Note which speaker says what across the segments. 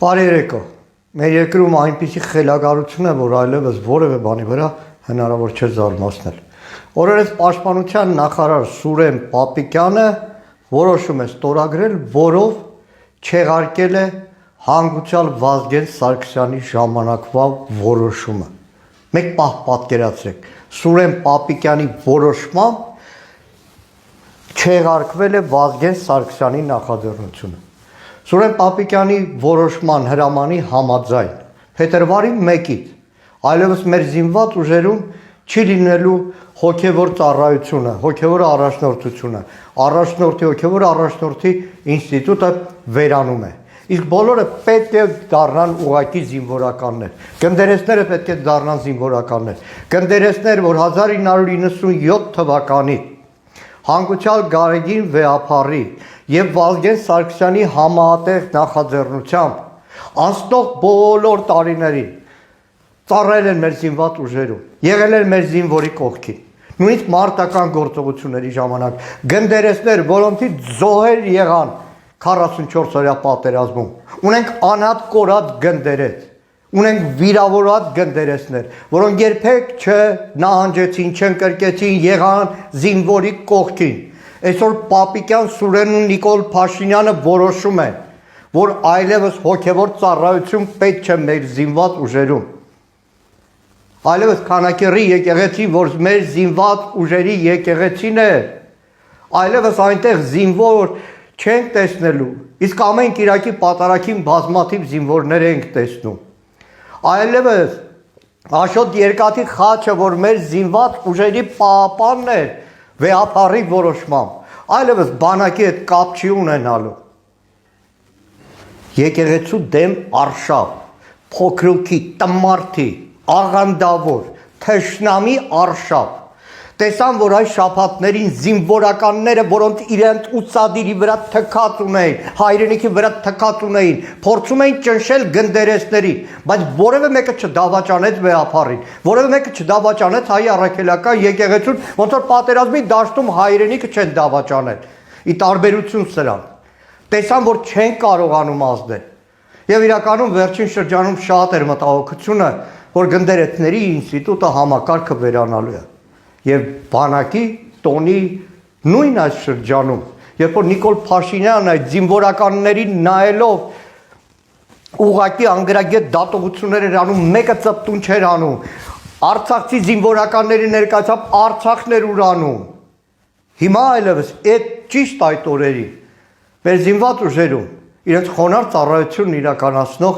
Speaker 1: Բարի երեկո։ Մեր երկրում այնպիսի խելագարություն է, որ այլևս որևէ բանի վրա հնարավոր չէ զարմացնել։ Օրերս Պաշտպանության նախարար Սուրեն Պապիկյանը որոշում է ստորագրել, որով չեղարկել է հանգուցյալ Վազգեն Սարգսյանի ժամանակվա որոշումը։ Մեկ պահ պատկերացրեք, Սուրեն Պապիկյանի որոշմամբ չեղարկվել է Վազգեն Սարգսյանի նախաձեռնությունը։ Սուրեն Պապիկյանի որոշման հրամանի համաձայն փետրվարի 1-ից այլևս մեր զինված ուժերում չի լինելու հոգևոր ծառայությունը, հոգևոր առաջնորդությունը, առաջնորդի հոգևոր առաջնորդի ինստիտուտը վերանում է։ Իսկ բոլորը պետք է դառնան ուղղակի զինվորականներ։ Գնդերեսները պետք է դառնան զինվորականներ։ Գնդերեսներ, որ 1997 թվականի հանգուցյալ Գարեգին Վեհափառի եւ Վազգեն Սարգսյանի համատեղ նախաձեռնությամբ անցնող բոլոր տարիներին ծառայել են մեր զինված ուժերում, եղել են մեր զինվորի կողքին։ Նույնիսկ մարտական գործողությունների ժամանակ գնդերեսներ, որոնցից զոհեր եղան 44 օրյա պատերազմում։ Ունենք անհատ կորած գնդերես, ունենք վիրավորած գնդերեսներ, որոնք երբեք չնահանջեցին, չընկրկեցին, եղան զինվորի կողքին։ Այսօր Պապիկյան, Սուրենն ու Նիկոլ Փաշինյանը որոշում են, որ այլևս հոգևոր ծառայություն պետք չէ մեր զինված ուժերում։ Այլևս քանակերի եկեղեցի, որ մեր զինված ուժերի եկեղեցին է, այլևս այնտեղ զինվոր չենք տեսնելու, իսկ ամեն կիրակի պատարագին բազմաթիվ զինվորներ ենք տեսնում։ Այլևս Աշոտ Երկաթի խաչը, որ մեր զինված ուժերի պահապանն էր Վեհափառի որոշմամբ, այլևս բանակի հետ կապ չի ունենալու։ Եկեղեցու դեմ արշավ, փոքրուկի, տմարդի, աղանդավոր, թշնամի արշավ։ Տեսան, որ այս շաբաթներին զինվորականները, որոնց իրենց ուսադիրի վրա թքած ունեին, հայրենիքի վրա թքած ունեին, փորձում էին ճնշել գնդերեսների, բայց որևէ մեկը չդավաճանեց Վեհափառին, որևէ մեկը չդավաճանեց հայ առաքելական եկեղեցուն, ոնց որ պատերազմի դաշտում հայրենիքը չեն դավաճանել։ Ի տարբերություն սրան, տեսան, որ չեն կարողանում ազդել։ Եվ իրականում վերջին շրջանում շատ էր մտահոգությունը, որ գնդերեսների ինստիտուտը համակարգը վերանալու է։ Եվ բանակի տոնի նույն այս շրջանում, երբ որ Նիկոլ Փաշինյանն այդ զինվորականներին նայելով ուղղակի անգրագետ դատողություններ էր անում, մեկը ծպտուն չէր անում, արցախցի զինվորականների ներկայացավ Արցախներ ուրանում։ Հիմա այլևս այդ ճիշտ այդ օրերի մեր զինված ուժերում իրենց խոնարհ ծառայությունն իրականացնող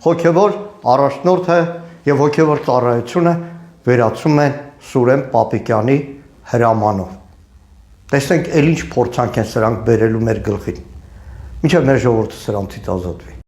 Speaker 1: հոգևոր առաջնորդը եւ հոգևոր ծառայությունը վերացում են Սուրեն Պապիկյանի հրամանով։ Տեսնենք, էլ ինչ փորձանք են սրանք բերելու մեր գլխին։ Մինչև մեր ժողովուրդը սրանցից ազատվի։